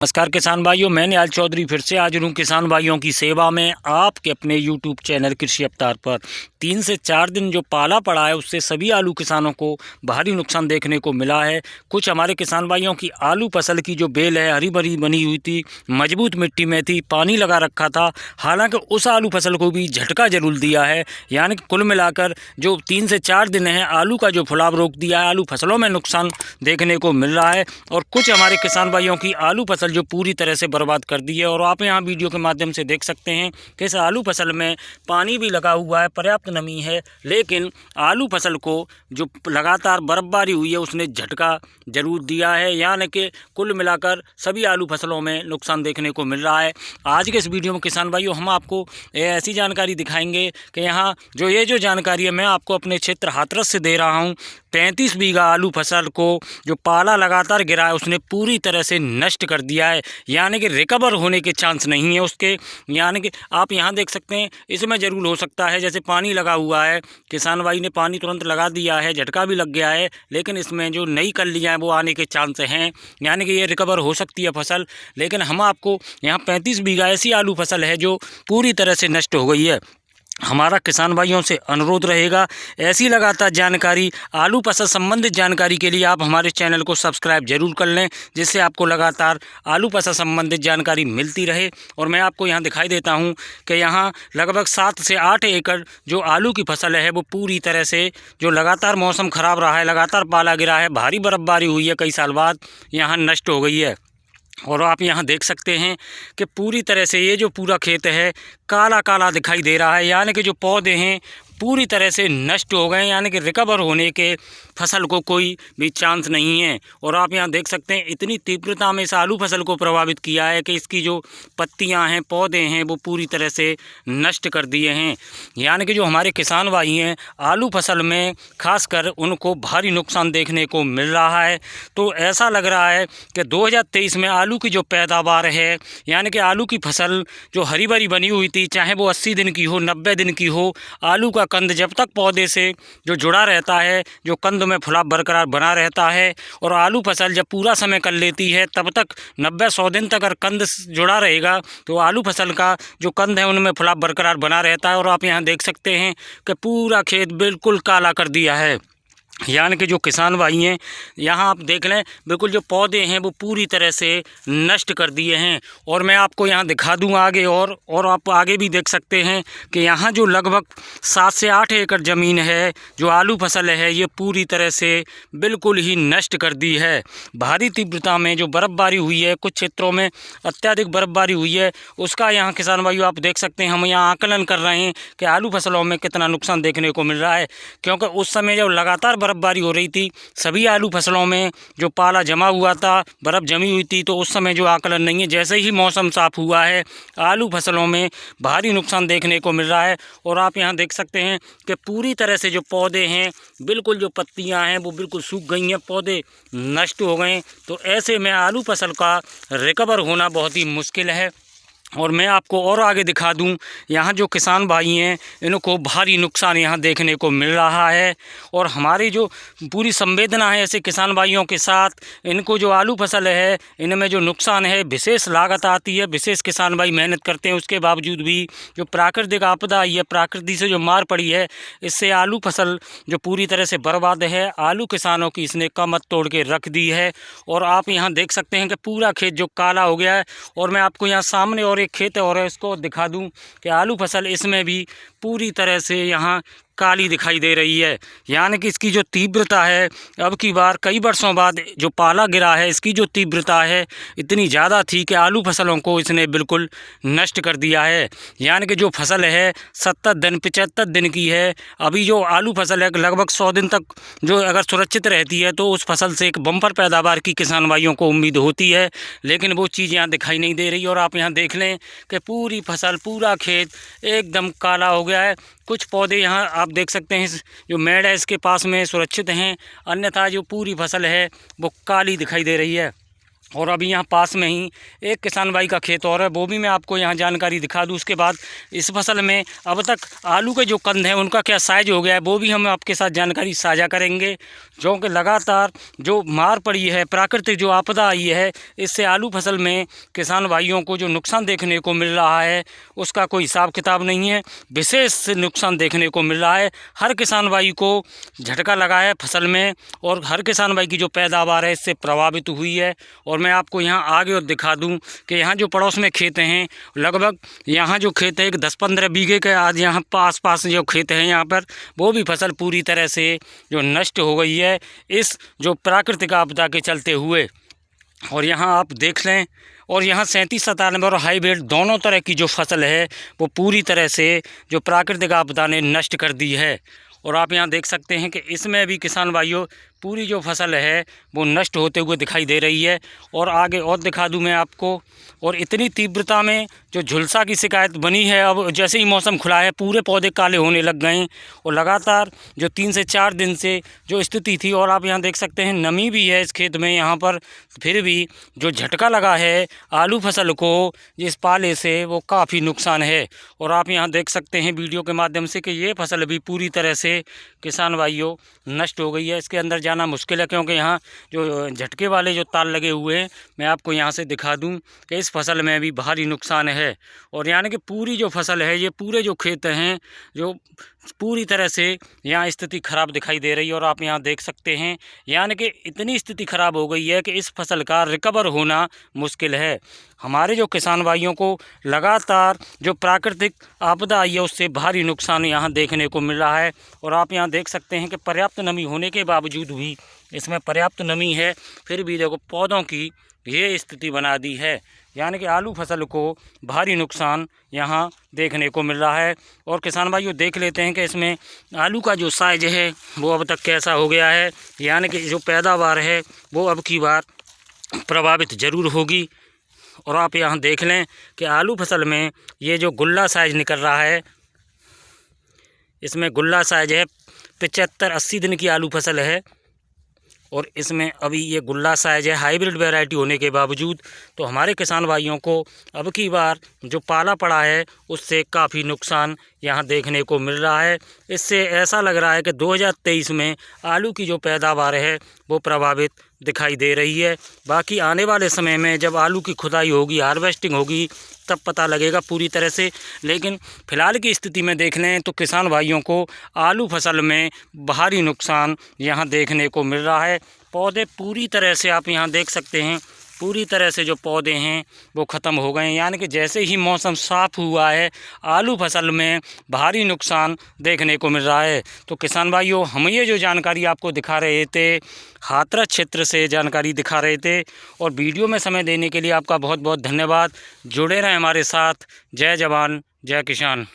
नमस्कार किसान भाइयों, मैं निहाल चौधरी फिर से हाजिर हूँ किसान भाइयों की सेवा में आपके अपने YouTube चैनल कृषि अवतार पर। 3 से 4 दिन जो पाला पड़ा है उससे सभी आलू किसानों को भारी नुकसान देखने को मिला है। कुछ हमारे किसान भाइयों की आलू फसल की जो बेल है हरी भरी बनी हुई थी, मजबूत मिट्टी में थी, पानी लगा रखा था। हालांकि उस आलू फसल को भी झटका जरूर दिया है। यानी कि कुल मिलाकर जो 3 से 4 दिन है आलू का जो फुलाव रोक दिया है, आलू फसलों में नुकसान देखने को मिल रहा है। और कुछ हमारे किसान भाइयों की आलू फसल जो पूरी तरह से बर्बाद कर दी है। और आप यहाँ वीडियो के माध्यम से देख सकते हैं कि इस आलू फसल में पानी भी लगा हुआ है, पर्याप्त नमी है, लेकिन आलू फसल को जो लगातार बर्फबारी हुई है उसने झटका जरूर दिया है। यानी कि कुल मिलाकर सभी आलू फसलों में नुकसान देखने को मिल रहा है। आज के इस वीडियो में किसान भाइयों हम आपको ऐसी जानकारी दिखाएंगे कि यहाँ जो जानकारी है मैं आपको अपने क्षेत्र हाथरस से दे रहा हूँ। 35 बीघा आलू फसल को जो पाला लगातार गिरा है उसने पूरी तरह से नष्ट कर दिया है। यानी कि रिकवर होने के चांस नहीं है उसके। यानी कि आप यहाँ देख सकते हैं इसमें ज़रूर हो सकता है, जैसे पानी लगा हुआ है, किसान भाई ने पानी तुरंत लगा दिया है, झटका भी लग गया है, लेकिन इसमें जो नई कलियाँ हैं वो आने के चांस हैं। यानी कि ये रिकवर हो सकती है फसल। लेकिन हम आपको यहाँ 35 बीघा ऐसी आलू फसल है जो पूरी तरह से नष्ट हो गई है। हमारा किसान भाइयों से अनुरोध रहेगा, ऐसी लगातार जानकारी आलू फसल संबंधित जानकारी के लिए आप हमारे चैनल को सब्सक्राइब जरूर कर लें, जिससे आपको लगातार आलू फसल संबंधित जानकारी मिलती रहे। और मैं आपको यहाँ दिखाई देता हूँ कि यहाँ लगभग 7 से 8 एकड़ जो आलू की फसल है वो पूरी तरह से जो लगातार मौसम ख़राब रहा है, लगातार पाला गिरा है, भारी बर्फबारी हुई है कई साल बाद, यहाँ नष्ट हो गई है। और आप यहाँ देख सकते हैं कि पूरी तरह से ये जो पूरा खेत है काला काला दिखाई दे रहा है। यानी कि जो पौधे हैं पूरी तरह से नष्ट हो गए, यानी कि रिकवर होने के फसल को कोई भी चांस नहीं है। और आप यहाँ देख सकते हैं इतनी तीव्रता में इस आलू फसल को प्रभावित किया है कि इसकी जो पत्तियाँ हैं, पौधे हैं, वो पूरी तरह से नष्ट कर दिए हैं। यानी कि जो हमारे किसान भाई हैं आलू फसल में खासकर उनको भारी नुकसान देखने को मिल रहा है। तो ऐसा लग रहा है कि 2023 में आलू की जो पैदावार है, यानी कि आलू की फसल जो हरी भरी बनी हुई थी, चाहे वो 80 दिन की हो, 90 दिन की हो, आलू का कंद जब तक पौधे से जो जुड़ा रहता है, जो कंद में फुलाव बरकरार बना रहता है, और आलू फसल जब पूरा समय कर लेती है तब तक 90-100 दिन तक अगर कंद जुड़ा रहेगा तो आलू फसल का जो कंद है उनमें फुलाव बरकरार बना रहता है। और आप यहाँ देख सकते हैं कि पूरा खेत बिल्कुल काला कर दिया है। यानी कि जो किसान भाई हैं यहाँ आप देख लें बिल्कुल जो पौधे हैं वो पूरी तरह से नष्ट कर दिए हैं। और मैं आपको यहाँ दिखा दूँ आगे, और आप आगे भी देख सकते हैं कि यहाँ जो लगभग 7 से 8 एकड़ ज़मीन है जो आलू फसल है ये पूरी तरह से बिल्कुल ही नष्ट कर दी है। भारी तीव्रता में जो बर्फ़बारी हुई है, कुछ क्षेत्रों में अत्यधिक बर्फ़बारी हुई है, उसका यहाँ किसान भाइयों आप देख सकते हैं। हम यहाँ आकलन कर रहे हैं कि आलू फसलों में कितना नुकसान देखने को मिल रहा है, क्योंकि उस समय जब लगातार बर्फबारी हो रही थी सभी आलू फसलों में जो पाला जमा हुआ था, बर्फ़ जमी हुई थी, तो उस समय जो आकलन नहीं है। जैसे ही मौसम साफ़ हुआ है आलू फसलों में भारी नुकसान देखने को मिल रहा है। और आप यहाँ देख सकते हैं कि पूरी तरह से जो पौधे हैं बिल्कुल जो पत्तियां हैं वो बिल्कुल सूख गई हैं, पौधे नष्ट हो गए। तो ऐसे में आलू फसल का रिकवर होना बहुत ही मुश्किल है। और मैं आपको और आगे दिखा दूं, यहाँ जो किसान भाई हैं इनको भारी नुकसान यहाँ देखने को मिल रहा है। और हमारी जो पूरी संवेदना है ऐसे किसान भाइयों के साथ, इनको जो आलू फसल है इनमें जो नुकसान है विशेष लागत आती है, विशेष किसान भाई मेहनत करते हैं, उसके बावजूद भी जो प्राकृतिक आपदा आई है, प्रकृति से जो मार पड़ी है, इससे आलू फसल जो पूरी तरह से बर्बाद है, आलू किसानों की इसने कमर तोड़ के रख दी है। और आप यहाँ देख सकते हैं कि पूरा खेत जो काला हो गया है। और मैं आपको यहाँ सामने और एक खेत और है उसको दिखा दूं कि आलू फसल इसमें भी पूरी तरह से यहाँ काली दिखाई दे रही है। यानी कि इसकी जो तीव्रता है अब की बार कई वर्षों बाद जो पाला गिरा है इसकी जो तीव्रता है इतनी ज़्यादा थी कि आलू फसलों को इसने बिल्कुल नष्ट कर दिया है। यानी कि जो फसल है 70 दिन 75 दिन की है, अभी जो आलू फसल है लगभग 100 दिन तक जो अगर सुरक्षित रहती है तो उस फसल से एक बम्पर पैदावार की किसान भाइयों को उम्मीद होती है, लेकिन वो चीज़ यहाँ दिखाई नहीं दे रही। और आप यहाँ देख लें कि पूरी फसल, पूरा खेत एकदम काला हो गया है। कुछ पौधे यहाँ आप देख सकते हैं जो मेड़ है इसके पास में सुरक्षित हैं, अन्यथा जो पूरी फसल है वो काली दिखाई दे रही है। और अभी यहाँ पास में ही एक किसान भाई का खेत और है, वो भी मैं आपको यहाँ जानकारी दिखा दूँ। उसके बाद इस फसल में अब तक आलू के जो कंद हैं उनका क्या साइज हो गया है वो भी हम आपके साथ जानकारी साझा करेंगे। जो कि लगातार जो मार पड़ी है, प्राकृतिक जो आपदा आई है, इससे आलू फसल में किसान भाइयों को जो नुकसान देखने को मिल रहा है उसका कोई हिसाब किताब नहीं है। विशेष नुकसान देखने को मिल रहा है। हर किसान भाई को झटका लगा है फसल में, और हर किसान भाई की जो पैदावार है इससे प्रभावित हुई है। और मैं आपको यहाँ आगे और दिखा दूं कि यहाँ जो पड़ोस में खेत हैं, लगभग यहाँ जो खेत है एक 10-15 बीघे के आज यहाँ पास जो खेत हैं यहाँ पर, वो भी फसल पूरी तरह से जो नष्ट हो गई है इस जो प्राकृतिक आपदा के चलते हुए। और यहाँ आप देख लें, और यहाँ 3797 और हाईब्रिड दोनों तरह की जो फसल है वो पूरी तरह से जो प्राकृतिक आपदा ने नष्ट कर दी है। और आप यहाँ देख सकते हैं कि इसमें भी किसान भाइयों पूरी जो फसल है वो नष्ट होते हुए दिखाई दे रही है। और आगे और दिखा दूं मैं आपको, और इतनी तीव्रता में जो झुलसा की शिकायत बनी है, अब जैसे ही मौसम खुला है पूरे पौधे काले होने लग गए हैं। और लगातार जो 3 से 4 दिन से जो स्थिति थी, और आप यहाँ देख सकते हैं नमी भी है इस खेत में यहाँ पर, फिर भी जो झटका लगा है आलू फसल को इस पाले से वो काफ़ी नुकसान है। और आप यहाँ देख सकते हैं वीडियो के माध्यम से कि ये फसल भी पूरी तरह से किसान भाइयों नष्ट हो गई है। इसके अंदर जाना मुश्किल है क्योंकि यहाँ जो झटके वाले जो तार लगे हुए हैं, मैं आपको यहाँ से दिखा दूं कि इस फसल में भी भारी नुकसान है। और यानी कि पूरी जो फसल है, ये पूरे जो खेत हैं जो पूरी तरह से यहाँ स्थिति ख़राब दिखाई दे रही है। और आप यहाँ देख सकते हैं यानी कि इतनी स्थिति ख़राब हो गई है कि इस फसल का रिकवर होना मुश्किल है। हमारे जो किसान भाइयों को लगातार जो प्राकृतिक आपदा आई है उससे भारी नुकसान यहाँ देखने को मिल रहा है। और आप यहाँ देख सकते हैं कि पर्याप्त नमी होने के बावजूद भी, इसमें पर्याप्त नमी है फिर भी देखो पौधों की ये स्थिति बना दी है। यानी कि आलू फसल को भारी नुकसान यहाँ देखने को मिल रहा है। और किसान भाइयों देख लेते हैं कि इसमें आलू का जो साइज है वो अब तक कैसा हो गया है। यानी कि जो पैदावार है वो अब की बार प्रभावित ज़रूर होगी। और आप यहाँ देख लें कि आलू फसल में ये जो गुल्ला साइज निकल रहा है, इसमें गुल्ला साइज है 75-80 दिन की आलू फसल है। और इसमें अभी ये गुल्ला साइज है हाइब्रिड वैरायटी होने के बावजूद। तो हमारे किसान भाइयों को अब की बार जो पाला पड़ा है उससे काफ़ी नुकसान यहाँ देखने को मिल रहा है। इससे ऐसा लग रहा है कि 2023 में आलू की जो पैदावार है वो प्रभावित दिखाई दे रही है। बाकी आने वाले समय में जब आलू की खुदाई होगी, हार्वेस्टिंग होगी, तब पता लगेगा पूरी तरह से। लेकिन फ़िलहाल की स्थिति में देख लें तो किसान भाइयों को आलू फसल में भारी नुकसान यहाँ देखने को मिल रहा है। पौधे पूरी तरह से आप यहाँ देख सकते हैं, पूरी तरह से जो पौधे हैं वो ख़त्म हो गए हैं। यानी कि जैसे ही मौसम साफ़ हुआ है आलू फसल में भारी नुकसान देखने को मिल रहा है। तो किसान भाइयों, हम ये जो जानकारी आपको दिखा रहे थे, हाथरस क्षेत्र से जानकारी दिखा रहे थे। और वीडियो में समय देने के लिए आपका बहुत बहुत धन्यवाद। जुड़े रहें हमारे साथ। जय जवान जय किसान।